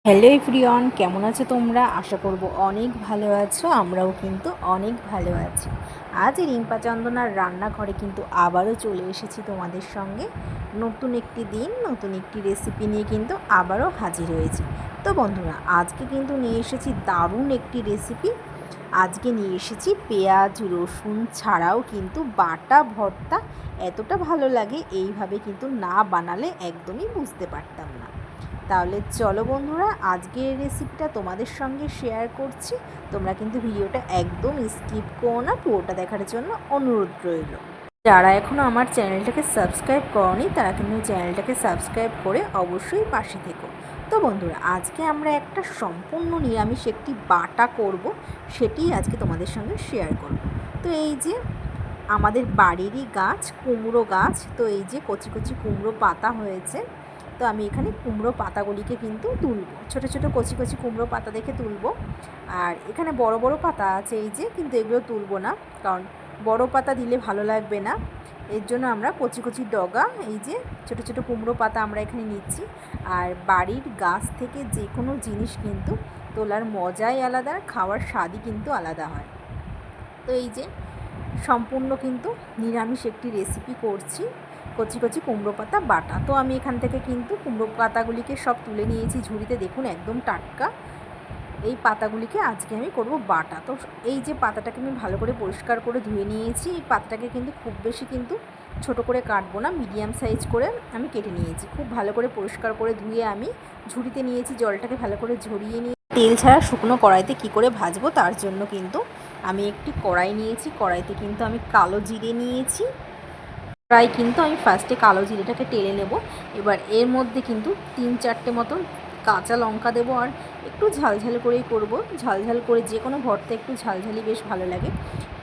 Hello everyone, কেমন আছো তোমরা? আশা করব অনেক ভালো আছো। আমরাও কিন্তু অনেক ভালো আছি। আজ রিম্পা চন্দনার রান্নাঘরে কিন্তু আবারও চলে এসেছি তোমাদের সঙ্গে। নতুন একটি দিন, নতুন একটি রেসিপি নিয়ে কিন্তু আবারও হাজির হয়েছি। তো বন্ধুরা, আজকে কিন্তু নিয়ে এসেছি দারুণ একটি রেসিপি। আজকে নিয়ে এসেছি পেঁয়াজ রসুন ছাড়াও কিন্তু বাটা ভর্তা। এতটা ভালো লাগে, এইভাবে কিন্তু না বানালে একদমই বুঝতে পারতাম না। তাহলে চলো বন্ধুরা, আজকের রেসিপিটা তোমাদের সঙ্গে শেয়ার করছি। তোমরা কিন্তু ভিডিওটা একদম স্কিপ করো না, পুরোটা দেখার জন্য অনুরোধ রইল। যারা এখনও আমার চ্যানেলটাকে সাবস্ক্রাইব করনি তারা কিন্তু চ্যানেলটাকে সাবস্ক্রাইব করে অবশ্যই পাশে থেকো। তো বন্ধুরা, আজকে আমরা একটা সম্পূর্ণ নিরামিষ একটি বাটা করব, সেটি আজকে তোমাদের সঙ্গে শেয়ার করব। তো এই যে আমাদের বাড়িরই গাছ, কুমড়ো গাছ, তো এই যে কচি কচি কুমড়ো পাতা হয়েছে। তো আমি এখানে কুমড়ো পাতাগুলিকে কিন্তু তুলবো, ছোটো ছোটো কচি কচি কুমড়ো পাতা দেখে তুলবো। আর এখানে বড় বড় পাতা আছে এই যে, কিন্তু এগুলো তুলবো না, কারণ বড় পাতা দিলে ভালো লাগবে না। এর জন্য আমরা কচি কচি ডগা, এই যে ছোটো ছোটো কুমড়ো পাতা আমরা এখানে নিচ্ছি। আর বাড়ির গাছ থেকে যে কোনো জিনিস কিন্তু তোলার মজাই আলাদা, খাওয়ার স্বাদই কিন্তু আলাদা হয়। তো এই যে সম্পূর্ণ কিন্তু নিরামিষ একটি রেসিপি করছি, কচি কচি কুমড়ো পাতা বাটা। তো আমি এখান থেকে কিন্তু কুমড়ো পাতাগুলিকে সব তুলে নিয়েছি ঝুড়িতে, দেখুন একদম টাটকা। এই পাতাগুলিকে আজকে আমি করব বাটা। তো এই যে পাতাটাকে আমি ভালো করে পরিষ্কার করে ধুয়ে নিয়েছি। এই পাতাটাকে কিন্তু খুব বেশি কিন্তু ছোট করে কাটবো না, মিডিয়াম সাইজ করে আমি কেটে নিয়েছি। খুব ভালো করে পরিষ্কার করে ধুয়ে আমি ঝুড়িতে নিয়েছি, জলটাকে ভালো করে ঝরিয়ে নিয়ে তেল ছাড়া শুকনো কড়াইতে কি করে ভাজবো তার জন্য কিন্তু আমি একটি কড়াই নিয়েছি। কড়াইতে কিন্তু আমি কালো জিরে নিয়েছি। কিন্তু আমি ফার্স্টে কালো জিরেটাকে টেলে নেব। এবার এর মধ্যে কিন্তু 3-4টে মতন কাঁচা লঙ্কা দেবো, আর একটু ঝালঝাল করেই করব। ঝালঝাল করে যে কোনো ভর্তা একটু ঝালঝালি বেশ ভালো লাগে।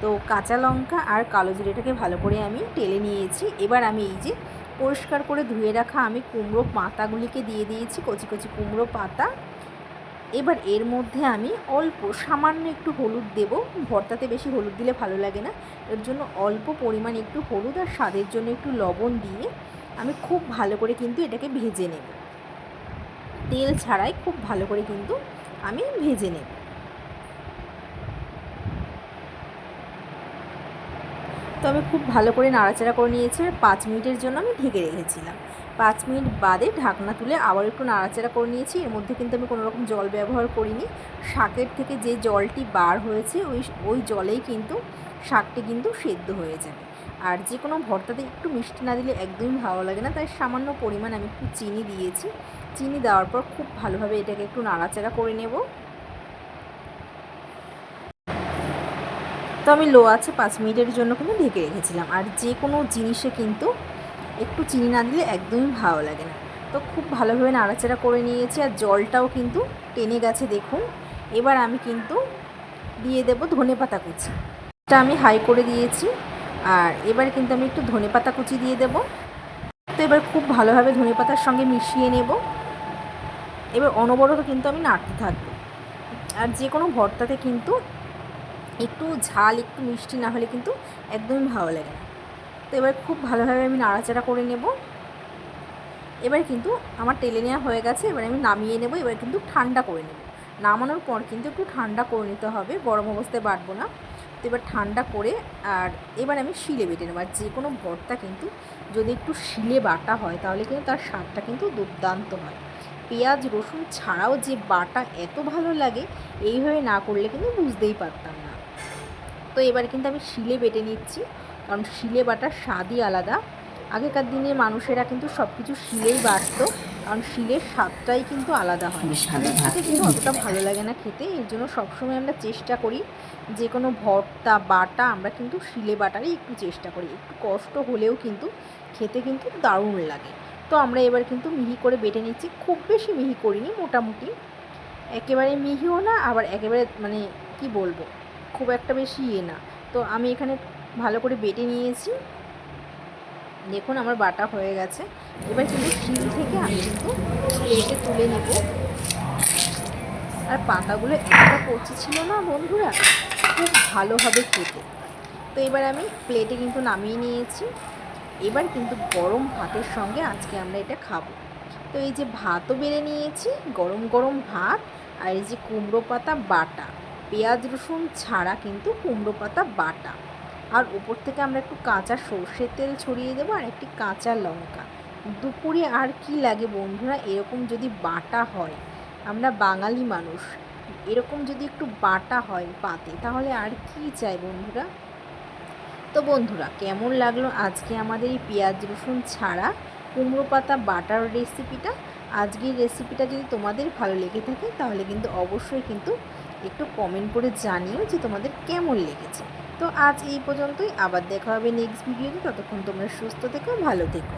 তো কাঁচা লঙ্কা আর কালো জিরেটাকে ভালো করে আমি টেলে নিয়েছি। এবার আমি এই যে পরিষ্কার করে ধুয়ে রাখা আমি কুমড়ো পাতাগুলিকে দিয়ে দিয়েছি, কচি কচি কুমড়ো পাতা। এবার এর মধ্যে আমি অল্প সামান্য একটু হলুদ দেব। ভর্তাতে বেশি হলুদ দিলে ভালো লাগে না, এর জন্য অল্প পরিমাণ একটু হলুদ আর স্বাদের জন্য একটু লবণ দিয়ে আমি খুব ভালো করে কিন্তু এটাকে ভেজে নেব। তেল ছাড়াই খুব ভালো করে কিন্তু আমি ভেজে নেব। তো আমি খুব ভালো করে নাড়াচাড়া করে নিয়েছি, আর 5 মিনিটের জন্য আমি ঢেকে রেখেছিলাম। 5 মিনিট বাদে ঢাকনা তুলে আবার একটু নাড়াচাড়া করে নিয়েছি। এর মধ্যে কিন্তু আমি কোনো রকম জল ব্যবহার করিনি। শাকের থেকে যে জলটি বার হয়েছে ওই জলেই কিন্তু শাকটি কিন্তু সেদ্ধ হয়ে যাবে। আর যে কোনো ভর্তাতে একটু মিষ্টি না দিলে একদমই ভালো লাগে না, তাই সামান্য পরিমাণ আমি একটু চিনি দিয়েছি। চিনি দেওয়ার পর খুব ভালোভাবে এটাকে একটু নাড়াচাড়া করে নেব। তো আমি লো আছে 5 মিনিটের জন্য কিন্তু ঢেকে রেখেছিলাম। আর যে কোনো জিনিসে কিন্তু একটু চিনি না দিলে একদমই ভালো লাগে না। তো খুব ভালোভাবে নাড়াচাড়া করে নিয়েছি, আর জলটাও কিন্তু টেনে গেছে দেখুন। এবার আমি কিন্তু দিয়ে দেব ধনেপাতা কুচি। এটা আমি হাই করে দিয়েছি। আর এবার কিন্তু আমি একটু ধনেপাতা কুচি দিয়ে দেব। তো এবার খুব ভালোভাবে ধনেপাতার সঙ্গে মিশিয়ে নেব। এবার অনবরত কিন্তু আমি নাড়তে থাকবো। আর যে কোনো ভর্তাতে কিন্তু একটু ঝাল একটু মিষ্টি না হলে কিন্তু একদমই ভালো লাগে না। তো এবার খুব ভালোভাবে আমি নাড়াচাড়া করে নেব। এবার কিন্তু আমার টেলে নেওয়া হয়ে গেছে। এবার আমি নামিয়ে নেব। এবার কিন্তু ঠান্ডা করে নেব। নামানোর পর কিন্তু একটু ঠান্ডা করে নিতে হবে, গরম অবস্থায় বাটবো না। তো এবার ঠান্ডা করে আর এবার আমি শিলে বেটে নেব। আর যে কোনো ভর্তা কিন্তু যদি একটু শিলে বাটা হয় তাহলে কিন্তু তার স্বাদটা কিন্তু দুর্দান্ত হয়। পেঁয়াজ রসুন ছাড়াও যে বাটা এত ভালো লাগে, এইভাবে না করলে কিন্তু বুঝতেই পারতাম না। তো এবার কিন্তু আমি শিলে বেটে নিচ্ছি, কারণ শিলে বাটার স্বাদই আলাদা। আগেকার দিনে মানুষেরা কিন্তু সব কিছু শিলেই বাটতো, কারণ শিলের স্বাদটাই কিন্তু আলাদা হয়। মিক্সিতে কিন্তু অতটা ভালো লাগে না খেতে। এর জন্য সবসময় আমরা চেষ্টা করি যে কোনো ভর্তা বাটা আমরা কিন্তু শিলে বাটারই একটু চেষ্টা করি। একটু কষ্ট হলেও কিন্তু খেতে কিন্তু দারুণ লাগে। তো আমরা এবার কিন্তু মিহি করে বেটে নিচ্ছি। খুব বেশি মিহি করিনি, মোটামুটি একেবারে মিহিও না, আবার একেবারে মানে কি বলবো, খুব একটা বেশি না। তো আমি এখানে ভালো করে বেটে নিয়েছি। দেখুন আমার বাটা হয়ে গেছে। এবার কিন্তু শিল থেকে আমি কিন্তু প্লেটে তুলে নেব। আর পাতাগুলো এতটা কচি ছিল না বন্ধুরা, খুব ভালো হবে খেতে। তো এবার আমি প্লেটে কিন্তু নামিয়ে নিয়েছি। এবার কিন্তু গরম ভাতের সঙ্গে আজকে আমরা এটা খাবো। তো এই যে ভাতও বেড়ে নিয়েছি, গরম গরম ভাত, আর এই যে কুমড়ো পাতা বাটা, পেঁয়াজ রসুন ছাড়া কিন্তু কুমড়ো পাতা বাটা, আর উপর থেকে আমরা একটু কাঁচা সর্ষের তেল ছড়িয়ে দেবো, আর একটি কাঁচা লঙ্কা। দুপুরে আর কি লাগে বন্ধুরা, এরকম যদি বাটা হয়, আমরা বাঙালি মানুষ, এরকম যদি একটু বাটা হয় পাতে, তাহলে আর কি চাই বন্ধুরা। তো বন্ধুরা, কেমন লাগলো আজকে আমাদের এই পেঁয়াজ রসুন ছাড়া কুমড়ো পাতা বাটার রেসিপিটা। আজকের রেসিপিটা যদি তোমাদের ভালো লেগে থাকে, তাহলে কিন্তু অবশ্যই কিন্তু একটু কমেন্ট করে জানিও যে তোমাদের কেমন লেগেছে। তো আজ এই পর্যন্তই, আবার দেখা হবে নেক্সট ভিডিওতে। ততক্ষণ তোমরা সুস্থ থেকো, ভালো থেকো।